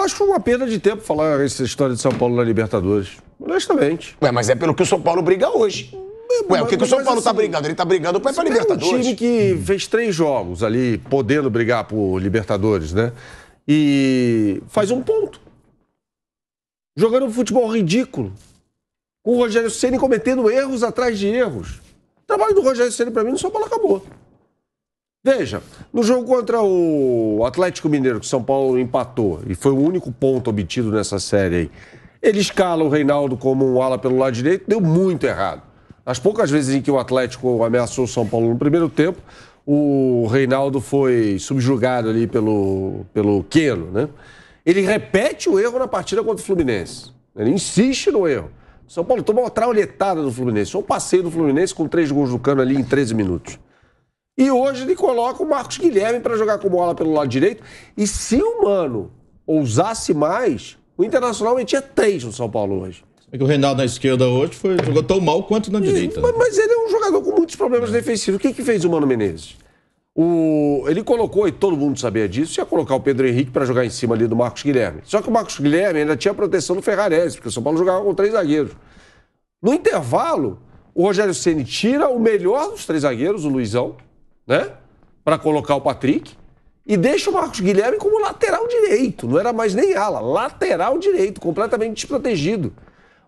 Eu acho uma perda de tempo falar essa história de São Paulo na Libertadores. Honestamente. Ué, mas é pelo que o São Paulo briga hoje. Ué, o que o São Paulo tá brigando? Ele tá brigando pra ir pra Libertadores. É um time que fez 3 jogos ali, podendo brigar por Libertadores, né? E faz 1 ponto. Jogando um futebol ridículo. Com o Rogério Ceni cometendo erros atrás de erros. O trabalho do Rogério Ceni, pra mim, no São Paulo acabou. Veja, no jogo contra o Atlético Mineiro, que o São Paulo empatou, e foi o único ponto obtido nessa série aí, ele escala o Reinaldo como um ala pelo lado direito, deu muito errado. As poucas vezes em que o Atlético ameaçou o São Paulo no primeiro tempo, o Reinaldo foi subjugado ali pelo Queno, né? Ele repete o erro na partida contra o Fluminense. Ele insiste no erro. O São Paulo tomou uma trauletada do Fluminense. Um passeio do Fluminense com 3 gols do Cano ali em 13 minutos. E hoje ele coloca o Marcos Guilherme para jogar como ala pelo lado direito. E se o Mano ousasse mais, o Internacional metia 3 no São Paulo hoje. É que o Reinaldo na esquerda hoje jogou tão mal quanto na direita. Mas ele é um jogador com muitos problemas defensivos. O que fez o Mano Menezes? Ele colocou, e todo mundo sabia disso, ia colocar o Pedro Henrique para jogar em cima ali do Marcos Guilherme. Só que o Marcos Guilherme ainda tinha a proteção do Ferrarese, porque o São Paulo jogava com 3 zagueiros. No intervalo, o Rogério Ceni tira o melhor dos 3 zagueiros, o Luizão, né? Para colocar o Patrick, e deixa o Marcos Guilherme como lateral direito. Não era mais nem ala, lateral direito, completamente desprotegido.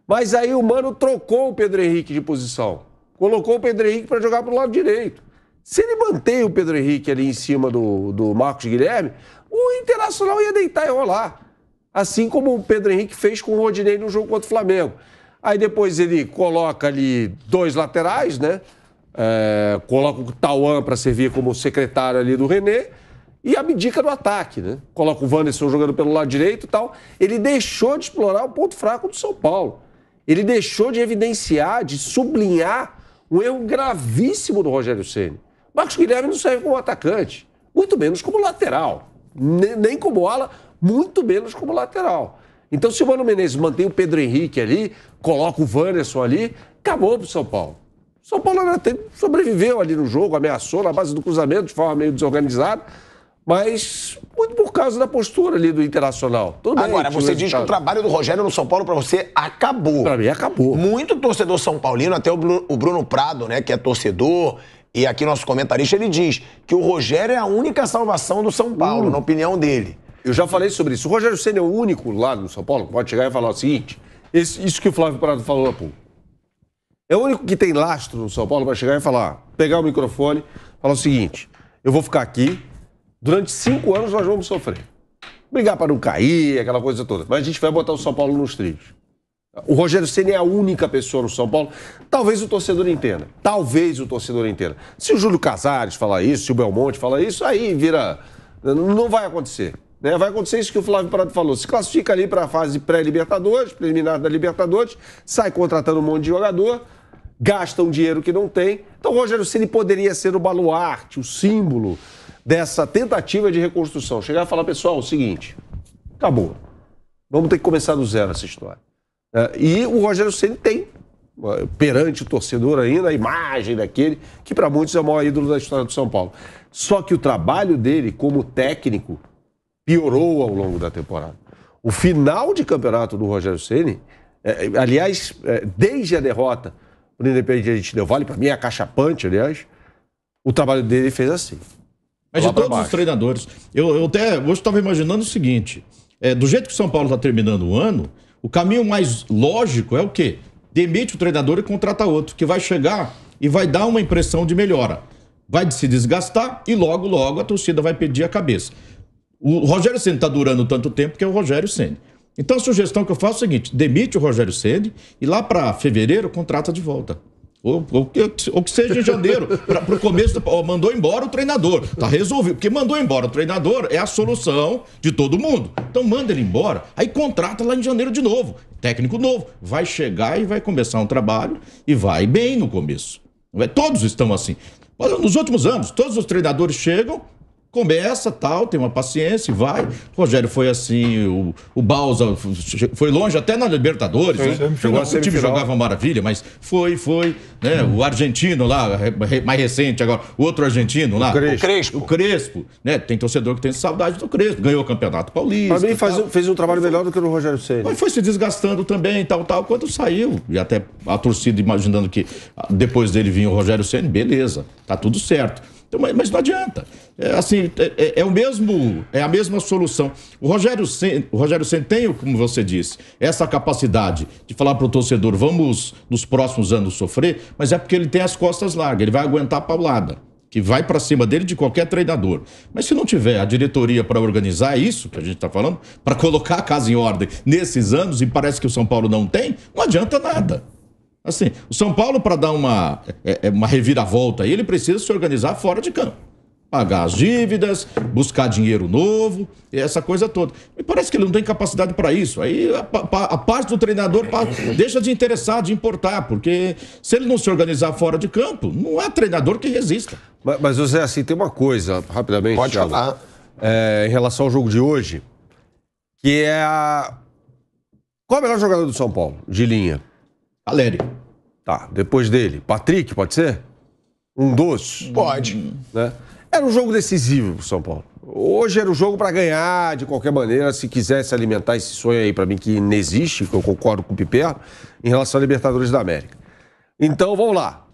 Mas aí o Mano trocou o Pedro Henrique de posição. Colocou o Pedro Henrique para jogar pro lado direito. Se ele mantém o Pedro Henrique ali em cima do Marcos Guilherme, o Internacional ia deitar e rolar. Assim como o Pedro Henrique fez com o Rodinei no jogo contra o Flamengo. Aí depois ele coloca ali 2 laterais, né? Coloca o Tauan para servir como secretário ali do René e abdica do ataque, né? Coloca o Wanderson jogando pelo lado direito e tal. Ele deixou de explorar o ponto fraco do São Paulo. Ele deixou de evidenciar, de sublinhar um erro gravíssimo do Rogério Ceni. Marcos Guilherme não serve como atacante, muito menos como lateral. Nem como ala, muito menos como lateral. Então, se o Mano Menezes mantém o Pedro Henrique ali, coloca o Wanderson ali, acabou pro São Paulo. O São Paulo até sobreviveu ali no jogo, ameaçou na base do cruzamento, de forma meio desorganizada, mas muito por causa da postura ali do Internacional. Tudo bem, agora, você diz que o trabalho do Rogério no São Paulo, pra você, acabou. Pra mim, acabou. Muito torcedor são paulino, até o Bruno Prado, né, que é torcedor, e aqui nosso comentarista, ele diz que o Rogério é a única salvação do São Paulo, na opinião dele. Eu já falei sobre isso. O Rogério Ceni é o único lá no São Paulo que pode chegar e falar o seguinte, isso que o Flávio Prado falou há pouco. É o único que tem lastro no São Paulo para chegar e falar, pegar o microfone, falar o seguinte, eu vou ficar aqui, durante 5 anos nós vamos sofrer. Brigar para não cair, aquela coisa toda. Mas a gente vai botar o São Paulo nos trilhos. O Rogério Ceni é a única pessoa no São Paulo. Talvez o torcedor entenda. Talvez o torcedor entenda. Se o Júlio Casares falar isso, se o Belmonte falar isso, aí vira... Não vai acontecer. Né? Vai acontecer isso que o Flávio Prado falou. Se classifica ali para a fase pré-Libertadores, preliminar da Libertadores, sai contratando um monte de jogador, gasta um dinheiro que não tem. Então o Rogério Ceni poderia ser o baluarte, o símbolo dessa tentativa de reconstrução. Chegar e falar, pessoal, o seguinte, acabou. Vamos ter que começar do zero essa história. E o Rogério Ceni tem, perante o torcedor ainda, a imagem daquele, que para muitos é o maior ídolo da história do São Paulo. Só que o trabalho dele como técnico piorou ao longo da temporada. O final de campeonato do Rogério Ceni, aliás, desde a derrota para o Independiente Del Valle, para mim é acachapante, aliás, o trabalho dele fez assim. Mas de todos os treinadores, eu até hoje estava imaginando o seguinte, do jeito que o São Paulo está terminando o ano, o caminho mais lógico é o quê? Demite o treinador e contrata outro, que vai chegar e vai dar uma impressão de melhora. Vai se desgastar e logo, logo a torcida vai pedir a cabeça. O Rogério Ceni está durando tanto tempo que é o Rogério Ceni. Então a sugestão que eu faço é o seguinte, demite o Rogério Ceni e lá para fevereiro contrata de volta. Ou que seja em janeiro, para o começo, mandou embora o treinador. Tá resolvido, porque mandou embora o treinador é a solução de todo mundo. Então manda ele embora, aí contrata lá em janeiro de novo. Técnico novo, vai chegar e vai começar um trabalho e vai bem no começo. Todos estão assim. Nos últimos anos, todos os treinadores chegam, Começa, tal, tem uma paciência e vai. O Rogério foi assim, o Balsa foi longe até na Libertadores. Né? O time jogava maravilha, mas foi, né? O argentino lá, mais recente agora, o outro argentino lá. O Crespo. Né? Tem torcedor que tem saudade do Crespo. Ganhou o Campeonato Paulista. Para mim fez um trabalho melhor do que o Rogério Ceni. Mas foi se desgastando também, tal, quando saiu. E até a torcida imaginando que depois dele vinha o Rogério Ceni, beleza, tá tudo certo. Então, mas não adianta. É a mesma solução. O Rogério Ceni tem, como você disse, essa capacidade de falar para o torcedor, vamos nos próximos anos sofrer, mas é porque ele tem as costas largas, ele vai aguentar a paulada, que vai para cima dele de qualquer treinador. Mas se não tiver a diretoria para organizar isso, que a gente está falando, para colocar a casa em ordem nesses anos, e parece que o São Paulo não tem, não adianta nada. Assim, o São Paulo, para dar uma reviravolta aí, ele precisa se organizar fora de campo. Pagar as dívidas, buscar dinheiro novo, essa coisa toda. Me parece que ele não tem capacidade para isso. Aí a parte do treinador deixa de interessar, de importar, porque se ele não se organizar fora de campo, não há treinador que resista. Mas José, assim, tem uma coisa, rapidamente, pode Thiago, falar. Em relação ao jogo de hoje, que é Qual é o melhor jogador do São Paulo, de linha? Caleri. Tá, depois dele. Patrick, pode ser? Um dos? Pode. Né? Era um jogo decisivo pro São Paulo. Hoje era um jogo para ganhar de qualquer maneira, se quisesse alimentar esse sonho aí para mim que não existe, que eu concordo com o Piperno, em relação à Libertadores da América. Então, vamos lá.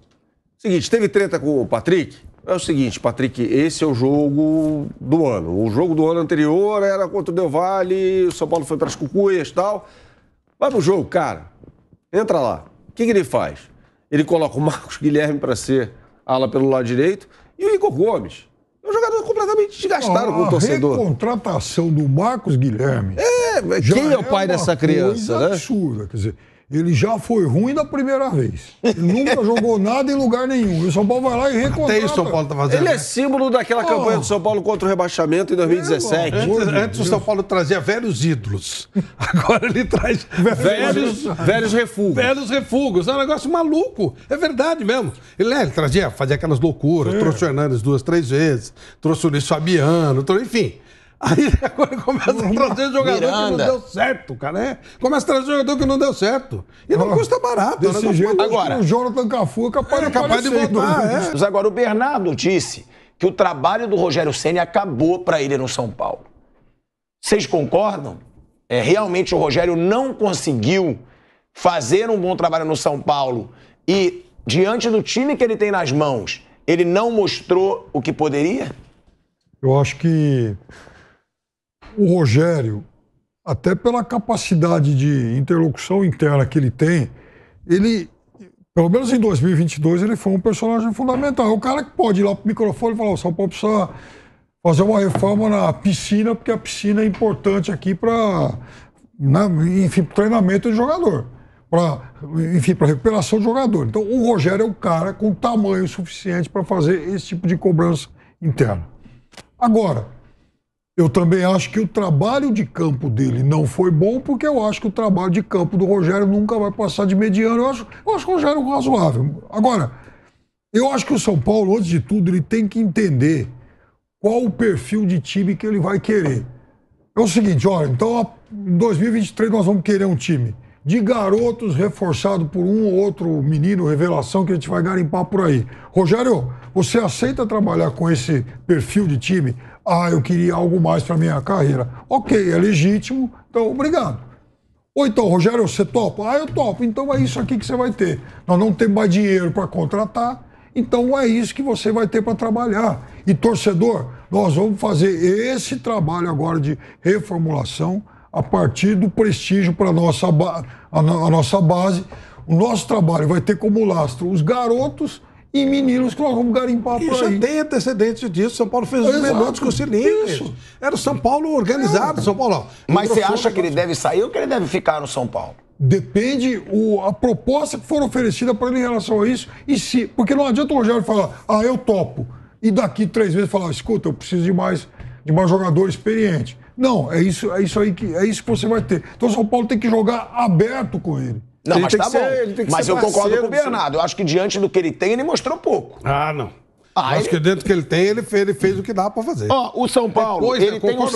Seguinte, teve treta com o Patrick? É o seguinte, Patrick, esse é o jogo do ano. O jogo do ano anterior era contra o Del Valle, o São Paulo foi para as cucuias e tal. Vai pro jogo, cara. Entra lá. O que ele faz? Ele coloca o Marcos Guilherme para ser ala pelo lado direito e o Igor Gomes. É um jogador completamente desgastado com o torcedor. A recontratação do Marcos Guilherme. Quem é o pai dessa criança, né? Absurda, quer dizer, ele já foi ruim da primeira vez. Ele nunca jogou nada em lugar nenhum. E o São Paulo vai lá e recontrata. Até isso o São Paulo tá fazendo. Ele é símbolo daquela campanha do São Paulo contra o rebaixamento em 2017. Antes o São Paulo trazia velhos ídolos. Agora ele traz Velhos refugos. velhos refugos. É um negócio maluco. É verdade mesmo. Ele fazia aquelas loucuras. Trouxe o Hernandes 2, 3 vezes. Trouxe o Luiz Fabiano. Enfim. Aí agora começa a trazer jogador que não deu certo, cara. Começa a trazer jogador que não deu certo. E não custa barato. Desse jeito, agora, o Jonathan Cafu é capaz de voltar. Mas agora o Bernardo disse que o trabalho do Rogério Ceni acabou para ele no São Paulo. Vocês concordam? Realmente o Rogério não conseguiu fazer um bom trabalho no São Paulo e, diante do time que ele tem nas mãos, ele não mostrou o que poderia? Eu acho que o Rogério, até pela capacidade de interlocução interna que ele tem, ele, pelo menos em 2022, ele foi um personagem fundamental. É o cara que pode ir lá pro microfone e falar: o São Paulo precisa fazer uma reforma na piscina, porque a piscina é importante aqui para, enfim, pro treinamento de jogador. Para recuperação de jogador. Então, o Rogério é o cara com tamanho suficiente para fazer esse tipo de cobrança interna. Agora, eu também acho que o trabalho de campo dele não foi bom, porque eu acho que o trabalho de campo do Rogério nunca vai passar de mediano. Eu acho o Rogério razoável. Agora, eu acho que o São Paulo, antes de tudo, ele tem que entender qual o perfil de time que ele vai querer. É o seguinte, olha, então em 2023 nós vamos querer um time de garotos reforçado por um ou outro menino, revelação, que a gente vai garimpar por aí. Rogério, você aceita trabalhar com esse perfil de time? Eu queria algo mais para minha carreira. Ok, é legítimo, então obrigado. Ou então, Rogério, você topa? Eu topo, então é isso aqui que você vai ter. Nós não temos mais dinheiro para contratar, então é isso que você vai ter para trabalhar. E torcedor, nós vamos fazer esse trabalho agora de reformulação a partir do prestígio para a nossa base. O nosso trabalho vai ter como lastro os garotos e meninos que nós vamos garimpar por aí. Já tem antecedentes disso. São Paulo fez os melhores com o cilindro. Era o São Paulo organizado. São Paulo. Mas você acha que ele deve sair ou que ele deve ficar no São Paulo? Depende a proposta que for oferecida para ele em relação a isso. Porque não adianta o Rogério falar: eu topo. E daqui 3 meses falar: escuta, eu preciso de mais jogador experiente. Não, é isso que você vai ter. Então o São Paulo tem que jogar aberto com ele. Não, mas tá bom. Mas eu concordo com o Bernardo. Eu acho que diante do que ele tem, ele mostrou pouco. Não. Acho que dentro que ele tem, ele fez o que dá pra fazer. Ó, o São Paulo, Depois, ele tem o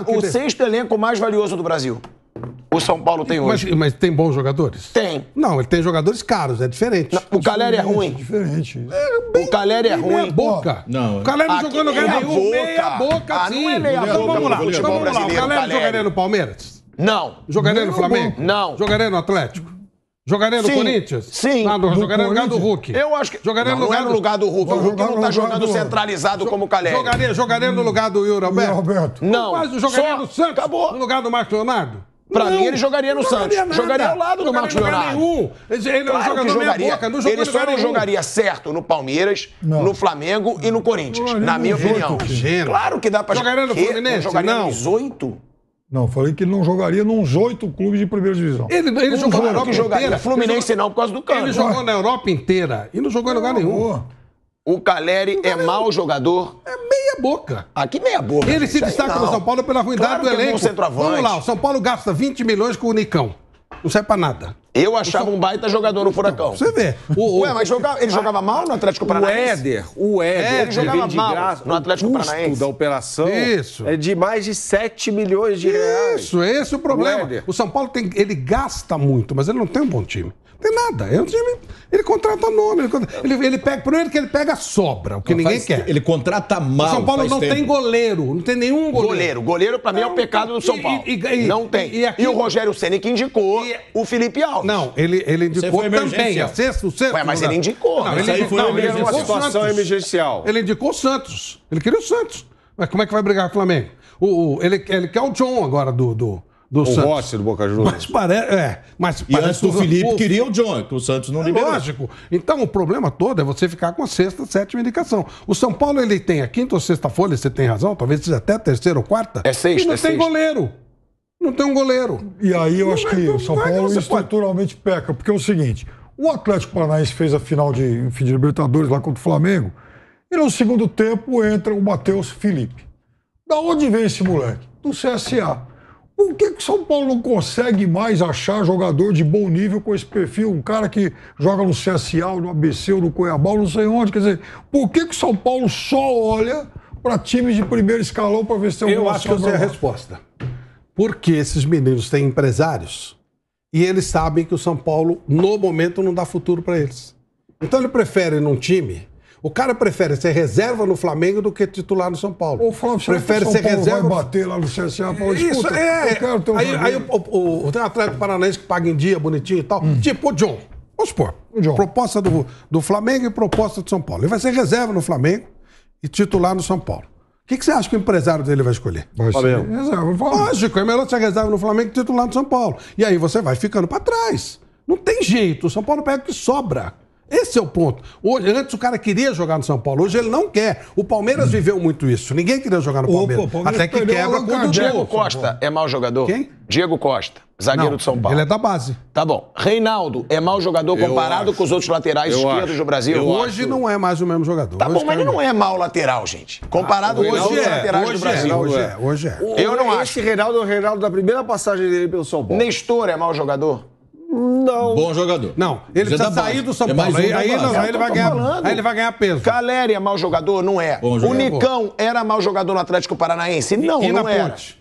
que sexto elenco mais valioso do Brasil. O São Paulo tem hoje. Mas tem bons jogadores? Tem. Não, ele tem jogadores caros, é diferente. Não, o Caleri é ruim. Diferente. O Caleri é ruim. Meia boca. Não. O Caleri não jogou em lugar meia nenhum. boca. Meia boca, Ah, sim. não é meia Então boca vamos lá. no futebol O brasileiro, Caleri Caleri. jogaria no Palmeiras? Não. Jogaria no Flamengo? Não. Jogaria no Atlético? Jogaria no Sim. Corinthians? Sim. Não, jogaria no lugar do Hulk. Eu acho que. Jogaria não, não é no lugar do Hulk. O Hulk não tá jogando centralizado como o Caleri. Jogaria no lugar do Yuri Alberto? Roberto. Não. Mas jogaria Só- no Santos? Acabou. No lugar do Marcos Leonardo? Pra Não, mim, ele jogaria no não Santos. nada. Jogaria ao lado do Marcos Jogaria em Leonardo. lugar nenhum. Ele é um Claro que jogador meia jogaria. boca, não jogou Ele em só lugar não nenhum. jogaria certo no Palmeiras, Não. no Flamengo e no Corinthians, Jogaria na minha nos opinião. oito, Gênero. Claro que dá pra Jogaria no Quê? Fluminense? Não jogaria Não. nos 8? Não, falei que ele não jogaria nos 8 clubes de primeira divisão. Ele jogou na Claro Europa que jogaria. inteira. Fluminense não, por causa do Cano. Ele jogou na Europa inteira e não jogou em lugar nenhum. Boa. O Caleri é mau jogador. É meia boca. Aqui meia boca. Ele se Isso aí destaca não. no São Paulo pela ruindade Claro do que é bom elenco. centroavante. Vamos lá, o São Paulo gasta 20 milhões com o Nicão. Não serve pra nada. Eu achava um baita jogador no Furacão. Você vê. Ué, mas ele jogava mal no Atlético Paranaense? O Éder, ele jogava veio de mal graça. no Atlético O custo Paranaense. da operação Isso. é de mais de 7 milhões de reais. Isso, esse é o problema. Éder. O São Paulo ele gasta muito, mas ele não tem um bom time. Tem nada. É um time. Ele contrata nome. Ele pega. Primeiro que ele pega sobra, o que ninguém quer. Ele contrata mal. O São Paulo faz não tempo. tem goleiro. Não tem nenhum goleiro. Goleiro, pra mim, é o pecado do São Paulo. Não tem. e o Rogério Ceni que indicou o Felipe Alves. Não, ele indicou foi também. emergencial. A sexto, o sexto. Ué, mas ele indicou. Não, Isso aí foi ele emergencial. indicou Uma o situação Santos. emergencial. Ele indicou o Santos. Ele queria o Santos. Mas como é que vai brigar com o Flamengo? Ele quer o John agora do O Santos. Rossi do Boca Juniors. Mas parece. Mas E parece antes do que Felipe queria o John, que o Santos não liberou. Lógico. Então o problema todo é você ficar com a sexta, sétima indicação. O São Paulo ele tem a quinta ou sexta folha, você tem razão, talvez seja até a terceira ou quarta. É sexta, E não é tem sexta. goleiro. Não tem um goleiro. E aí eu acho que o São Como é que Paulo você pode? estruturalmente peca, porque é o seguinte, o Atlético Paranaense fez a final de Libertadores lá contra o Flamengo, e no segundo tempo entra o Matheus Felipe. Da onde vem esse moleque? Do CSA. Por que o São Paulo não consegue mais achar jogador de bom nível com esse perfil? Um cara que joga no CSA, ou no ABC, ou no Cuiabá, ou não sei onde. Quer dizer, por que o São Paulo só olha para times de primeiro escalão para ver se tem Eu alguma acho que eu sei a sobra lá? resposta. Porque esses meninos têm empresários e eles sabem que o São Paulo, no momento, não dá futuro para eles. Então ele prefere num time. O cara prefere ser reserva no Flamengo do que titular no São Paulo. Ô, Flávio, será prefere que o ser São Paulo reserva. vai bater lá no CSA? Fala, Isso, escuta, eu quero ter um Aí zagueiro. tem um Atlético Paranaense que paga em dia, bonitinho e tal. Tipo o John. Vamos supor. O John. Proposta do Flamengo e proposta do São Paulo. Ele vai ser reserva no Flamengo e titular no São Paulo. O que você acha que o empresário dele vai escolher? Vai ser Flamengo. reserva. Fala. Lógico, é melhor ser reserva no Flamengo que titular no São Paulo. E aí você vai ficando pra trás. Não tem jeito. O São Paulo pega o que sobra. Esse é o ponto. Hoje, antes o cara queria jogar no São Paulo. Hoje ele não quer. O Palmeiras viveu muito isso. Ninguém queria jogar no Opa, Palmeiras. o Palmeiras Até que perdeu quebra o com o Allan Dudu. Diego Costa é mau jogador? Quem? Diego Costa, zagueiro Não, do São Paulo. Ele é da base. Tá bom. Reinaldo é mau jogador comparado acho. com os outros laterais Eu esquerdos acho. do Brasil? Eu Hoje não é mais o mesmo jogador. Tá Hoje bom, mas ele caiu. não é mau lateral, gente. Comparado com os Hoje outros é, laterais do hoje Brasil. é, hoje é. Eu não acho. Esse Reinaldo é o Reinaldo da primeira passagem dele pelo São Paulo. Nestor é mau jogador? Não. Bom jogador. Não, ele Mas é precisa da sair base. do São É Paulo. mais um da Aí base. ele vai ganhar peso. Caleri é mau jogador? Não é. Bom O jogador. Nicão era mau jogador no Atlético Paranaense? Não, E na não era. Ponte?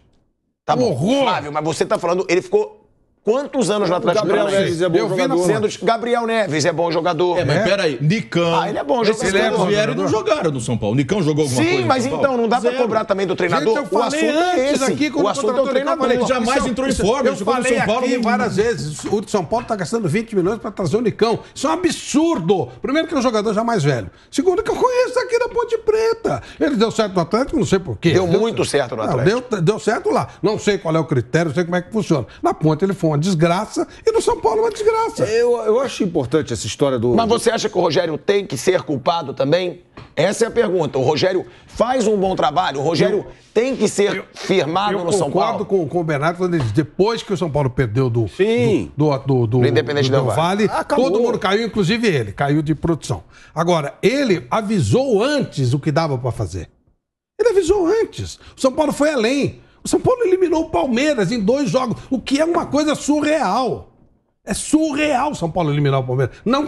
Tá bom. Horror! Flávio, mas você tá falando, ele ficou quantos anos no Atlético Gabriel Paranaense? Neves é bom Eu vi na jogador. Sendo Gabriel Neves é bom jogador. É, mas peraí, Nicão. Ah, ele é bom jogador. Esses Ele é caras bom vieram e não jogador. jogaram no São Paulo. Nicão jogou alguma coisa Sim, no mas São então, Paulo? não dá pra Zero. cobrar também do treinador. Gente, eu O falei assunto é antes esse. aqui, quando O assunto é o contratou treinador. Nicão, Ele jamais entrou em forma, Eu ele jogou no falei São Paulo, aqui não- várias vezes, o São Paulo tá gastando 20 milhões pra trazer o Nicão. Isso é um absurdo. Primeiro que é um jogador já mais velho. Segundo que eu conheço aqui da Ponte Preta. Ele deu certo no Atlético, não sei porquê. Deu muito certo no Atlético. Deu certo lá. Não sei qual é o critério, não sei como é que funciona. Na Ponte ele foi uma desgraça e no São Paulo uma desgraça. Eu acho importante essa história do... Mas você acha que o Rogério tem que ser culpado também? Essa é a pergunta. O Rogério faz um bom trabalho? O Rogério tem que ser firmado Eu no São concordo Paulo? com o Bernardo quando ele diz, depois que o São Paulo perdeu do Independente Del Valle. Acabou. todo mundo caiu, inclusive ele, caiu de produção. Agora, ele avisou antes o que dava pra fazer. Ele avisou antes. O São Paulo foi além. O São Paulo eliminou o Palmeiras em 2 jogos, o que é uma coisa surreal. É surreal o São Paulo eliminar o Palmeiras. Não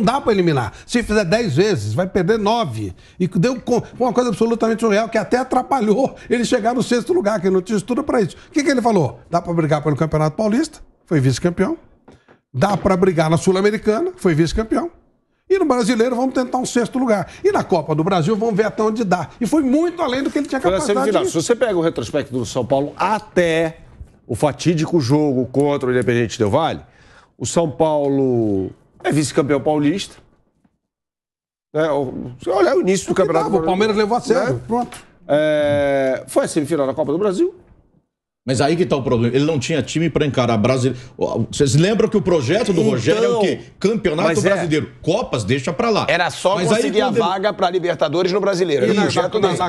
dá pra eliminar. Se fizer 10 vezes, vai perder 9. E deu uma coisa absolutamente surreal, que até atrapalhou ele chegar no 6º lugar, que ele não tinha estudo pra isso. O que ele falou? Dá pra brigar pelo Campeonato Paulista, foi vice-campeão. Dá pra brigar na Sul-Americana, foi vice-campeão. E no Brasileiro vamos tentar um 6º lugar. E na Copa do Brasil vamos ver até onde dá. E foi muito além do que ele tinha capacidade de... Se você pega o retrospecto do São Paulo até o fatídico jogo contra o Independente Del Valle, o São Paulo é vice-campeão paulista. Se olhar o início do Campeonato... O Palmeiras levou a sério. Pronto. Foi a semifinal da Copa do Brasil. Mas aí que tá o problema. Ele não tinha time para encarar Brasil. Vocês lembram que o projeto do Rogério é o quê? Campeonato Brasileiro. Copas, deixa pra lá. Era só conseguir a vaga pra Libertadores no Brasileiro.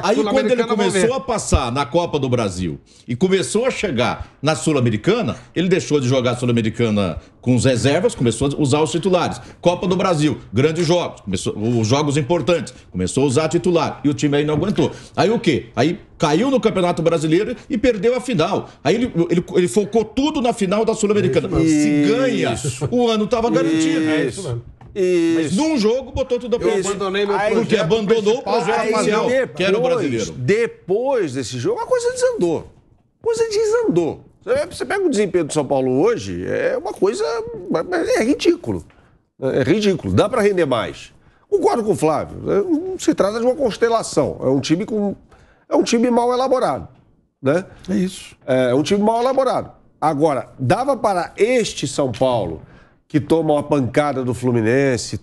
Aí quando ele começou a passar na Copa do Brasil e começou a chegar na Sul-Americana, ele deixou de jogar a Sul-Americana com os reservas, começou a usar os titulares. Copa do Brasil, grandes jogos, os jogos importantes, começou a usar titular. E o time aí não aguentou. Aí o quê? Aí caiu no Campeonato Brasileiro e perdeu a final. Aí ele focou tudo na final da Sul-Americana. Se ganha, o ano estava garantido. Mas num jogo botou tudo a perder. Eu abandonei meu projeto. Porque abandonou o projeto inicial, que era o brasileiro. Depois desse jogo, a coisa desandou. Você pega o desempenho do São Paulo hoje, é uma coisa... É ridículo. É ridículo. Dá para render mais. Concordo com o Flávio. Se trata de uma constelação. É um time mal elaborado, né? É isso. É um time mal elaborado. Agora, dava para este São Paulo, que toma uma pancada do Fluminense,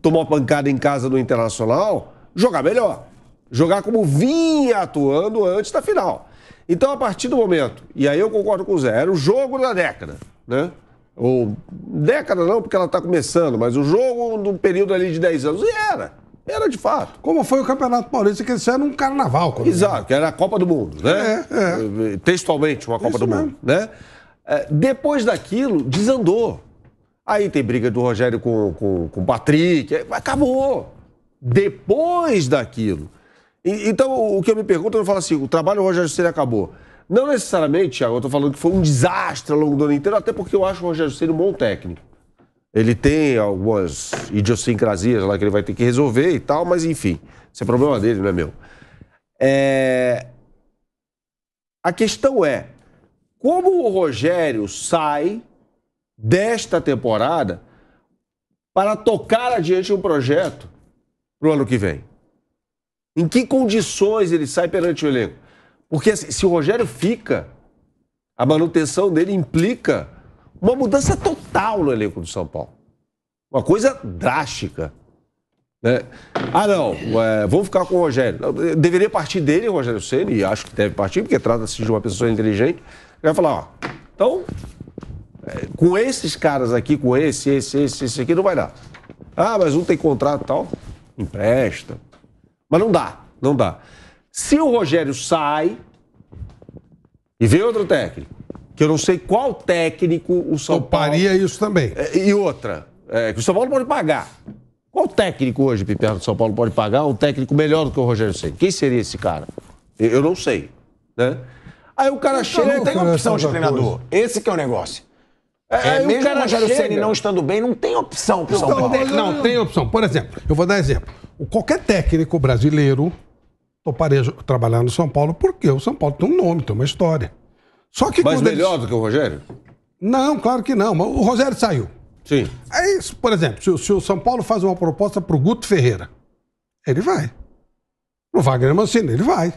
toma uma pancada em casa do Internacional, jogar melhor. Jogar como vinha atuando antes da final. Então, a partir do momento, e aí eu concordo com o Zé, era o jogo da década, né? Ou década não, porque ela está começando, mas o jogo do período ali de 10 anos, e era de fato. Como foi o Campeonato Paulista, que eles fizeram um carnaval. Exato, que era a Copa do Mundo, né? Textualmente, uma Copa do Mundo, né? Depois daquilo, desandou. Aí tem briga do Rogério com o Patrick, acabou. Depois daquilo. Então, o que eu me pergunto, eu falo assim, o trabalho do Rogério Ceni acabou. Não necessariamente, Thiago, eu tô falando que foi um desastre ao longo do ano inteiro, até porque eu acho o Rogério Ceni um bom técnico. Ele tem algumas idiosincrasias lá que ele vai ter que resolver e tal, mas enfim, isso é problema dele, não é meu. A questão é, como o Rogério sai desta temporada para tocar adiante um projeto para o ano que vem? Em que condições ele sai perante o elenco? Porque se o Rogério fica, a manutenção dele implica uma mudança total no elenco do São Paulo. Uma coisa drástica. Né? Vamos ficar com o Rogério. Deveria partir dele, o Rogério Ceni, e acho que deve partir, porque trata-se de uma pessoa inteligente. Ele vai falar, então, com esses caras aqui, com esse aqui, não vai dar. Mas um tem contrato e tal, empresta. Mas não dá. Se o Rogério sai e vem outro técnico, que eu não sei qual técnico o São Paulo... Toparia isso também. E outra, que o São Paulo pode pagar. Qual técnico hoje, Piperno, do São Paulo pode pagar um técnico melhor do que o Rogério Ceni? Quem seria esse cara? Eu não sei, né? Aí o cara chega... Não tem opção de treinador. Esse que é o negócio. Mesmo o Rogério Ceni não estando bem, não tem opção pro São Paulo. Não tem opção. Por exemplo, eu vou dar exemplo. Qualquer técnico brasileiro toparia trabalhar no São Paulo porque o São Paulo tem um nome, tem uma história. Só que mas melhor do que o Rogério? Não, claro que não. Mas o Rogério saiu. Sim. Aí, por exemplo, se o São Paulo faz uma proposta pro Guto Ferreira, ele vai. Pro Wagner Mancini, ele vai.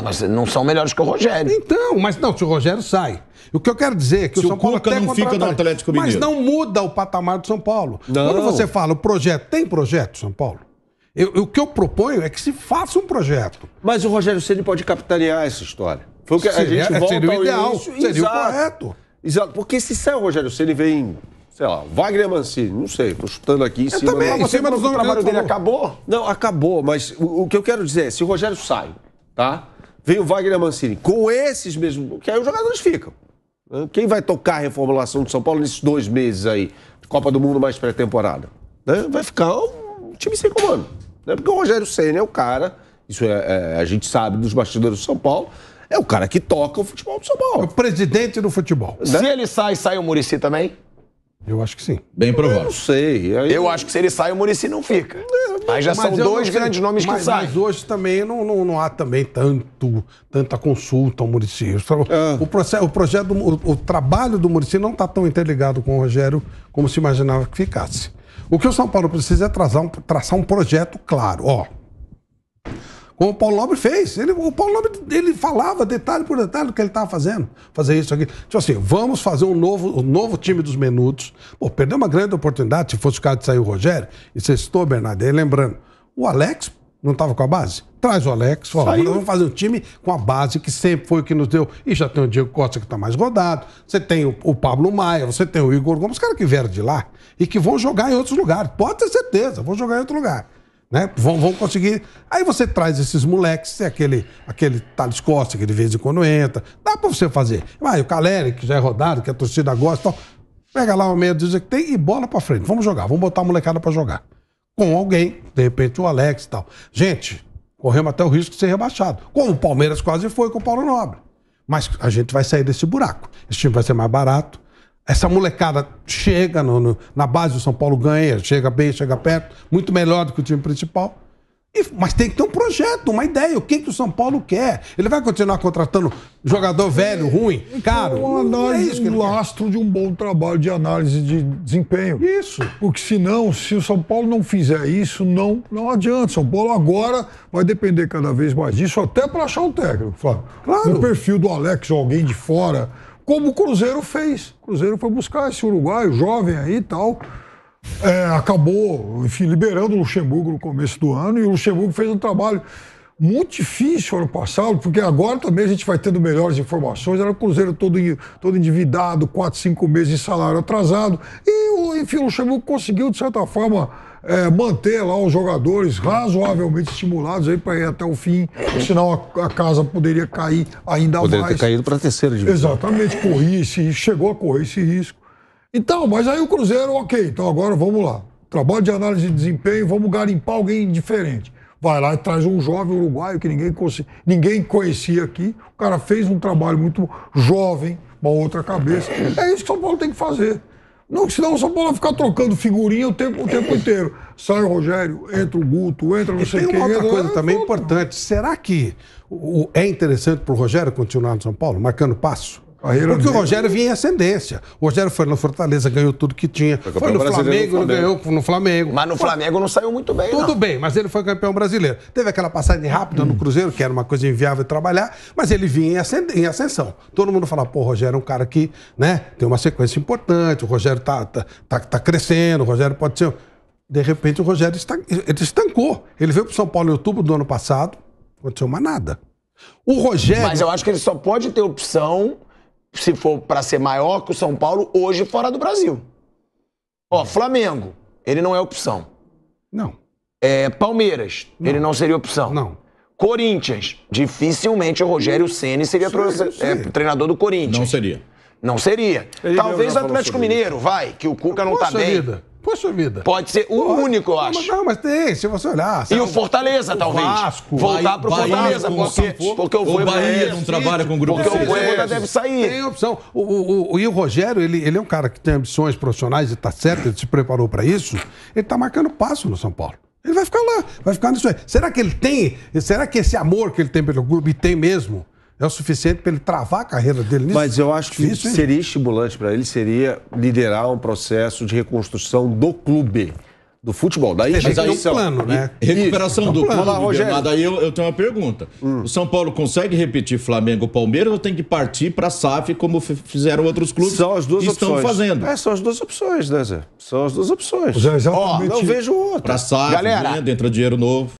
Mas não são melhores que o Rogério. Então, mas não, se o Rogério sai. O que eu quero dizer é que o São Paulo até não fica no Atlético Mineiro. Mas não muda o patamar do São Paulo. Não. Quando você fala o projeto, tem projeto, São Paulo? O que eu proponho é que se faça um projeto. Mas o Rogério Ceni pode capitanear essa história. Foi o que a gente volta seria o ideal, início. seria o correto. Exato, porque se sai o Rogério Ceni, vem, sei lá, Wagner Mancini, não sei, tô chutando aqui em cima. Também, mas o trabalho dele acabou? Não, acabou, mas o que eu quero dizer é, se o Rogério sai, tá? Vem o Wagner Mancini, com esses mesmos, que aí os jogadores ficam. Quem vai tocar a reformulação do São Paulo nesses 2 meses aí, Copa do Mundo mais pré-temporada? Né? Vai ficar um time sem comando. Né? Porque o Rogério Ceni é o cara, isso a gente sabe dos bastidores do São Paulo, é o cara que toca o futebol do São Paulo. É o presidente do futebol. Se ele sai o Muricy também? Eu acho que sim. Bem Eu provável. não sei. Aí- Eu acho que se ele sai, o Muricy não fica. Mas já são Mas eu dois não sei. grandes nomes que saem. Mas hoje também não há também tanta consulta ao Muricy. O trabalho do Muricy não está tão interligado com o Rogério como se imaginava que ficasse. O que o São Paulo precisa é traçar um projeto claro. Ó, como o Paulo Nobre fez. O Paulo Nobre ele falava detalhe por detalhe do que ele estava fazendo. Fazer isso aqui. Tipo assim, vamos fazer um novo time dos menudos. Pô, perdeu uma grande oportunidade. Se fosse o caso de sair o Rogério, e você citou, Bernardo, aí lembrando, o Alex não estava com a base? Traz o Alex, fala, nós vamos fazer um time com a base que sempre foi o que nos deu. E já tem o Diego Costa que está mais rodado. Você tem o Pablo Maia, você tem o Igor Gomes, os caras que vieram de lá e que vão jogar em outros lugares. Pode ter certeza, vão jogar em outro lugar. Né? Vão conseguir. Aí você traz esses moleques, aquele Thales Costa que de vez em quando entra. Dá pra você fazer. Vai, o Caleri, que já é rodado, que a torcida gosta e tal. Pega lá o meia dúzia que tem e bola pra frente. Vamos jogar, vamos botar a molecada pra jogar. Com alguém, de repente o Alex e tal. Gente, corremos até o risco de ser rebaixado. Como o Palmeiras quase foi com o Paulo Nobre. Mas a gente vai sair desse buraco. Esse time vai ser mais barato. Essa molecada chega na base do São Paulo, ganha, chega bem, chega perto, muito melhor do que o time principal. Mas tem que ter um projeto, uma ideia. O que o São Paulo quer? Ele vai continuar contratando jogador velho, ruim, caro? Uma análise, um lastro de um bom trabalho de análise de desempenho. Isso. Porque senão, se o São Paulo não fizer isso, não adianta. São Paulo agora vai depender cada vez mais disso, até para achar um técnico, Flávio. Claro. O perfil do Alex ou alguém de fora, como o Cruzeiro fez. O Cruzeiro foi buscar esse uruguaio jovem aí e tal. Acabou, enfim, liberando o Luxemburgo no começo do ano, e o Luxemburgo fez um trabalho muito difícil ano passado, porque agora também a gente vai tendo melhores informações. Era o Cruzeiro todo endividado, 4, 5 meses de salário atrasado, e enfim, o Luxemburgo conseguiu, de certa forma, manter lá os jogadores razoavelmente estimulados aí para ir até o fim, senão a casa poderia cair ainda mais. Poderia ter caído para a terceira divisão. Exatamente, chegou a correr esse risco. Então, mas aí o Cruzeiro, ok, então agora vamos lá. Trabalho de análise de desempenho, vamos garimpar alguém diferente. Vai lá e traz um jovem uruguaio que ninguém conhecia aqui. O cara fez um trabalho muito jovem, uma outra cabeça. É isso que o São Paulo tem que fazer. Não, senão o São Paulo vai ficar trocando figurinha o tempo inteiro. Sai o Rogério, entra o Guto, entra não sei quem. Tem uma outra coisa também importante. Será que é interessante para o Rogério continuar no São Paulo, marcando passo? Porque o Rogério vinha em ascendência. O Rogério foi no Fortaleza, ganhou tudo que tinha. Foi no Flamengo, ganhou no Flamengo. Mas no Flamengo não saiu muito bem, Tudo bem, mas ele foi campeão brasileiro. Teve aquela passagem rápida no Cruzeiro, que era uma coisa inviável de trabalhar, mas ele vinha em ascensão. Todo mundo fala, pô, o Rogério é um cara que, né, tem uma sequência importante, o Rogério tá crescendo, o Rogério pode ser... De repente o Rogério ele estancou. Ele veio pro São Paulo em outubro do ano passado, não aconteceu mais nada. O Rogério... Mas eu acho que ele só pode ter opção... se for para ser maior que o São Paulo, hoje fora do Brasil. Ó, Flamengo, ele não é opção. Não. Palmeiras, ele não seria opção. Não. Corinthians, dificilmente o Rogério Ceni seria treinador do Corinthians. Não seria. Não seria. Talvez o Atlético Mineiro, vai, que o Cuca não tá bem. Poxa vida. Pode ser o único, eu acho. Não, mas tem, se você olhar. E o Fortaleza, talvez. Vasco, voltar pro Fortaleza, porque o Bahia não trabalha com o grupo. Porque o Voivoda deve sair. Tem opção. E o Rogério, ele é um cara que tem ambições profissionais e tá certo, ele se preparou para isso. Ele tá marcando passo no São Paulo. Ele vai ficar lá, vai ficar nisso aí. Será que esse amor que ele tem pelo clube, e tem mesmo, é o suficiente para ele travar a carreira dele nisso? Mas eu acho que seria estimulante para ele, seria liderar um processo de reconstrução do clube, do futebol. Daí Mas aí é um plano, né? Recuperação do clube, Rogério. Daí eu tenho uma pergunta. O São Paulo consegue repetir Flamengo ou Palmeiras ou tem que partir para a SAF como fizeram outros clubes? São as duas estão opções. fazendo. São as duas opções, né, Zé? São as duas opções. Exatamente. Não vejo outra. Para a SAF, Galera, entra dinheiro novo.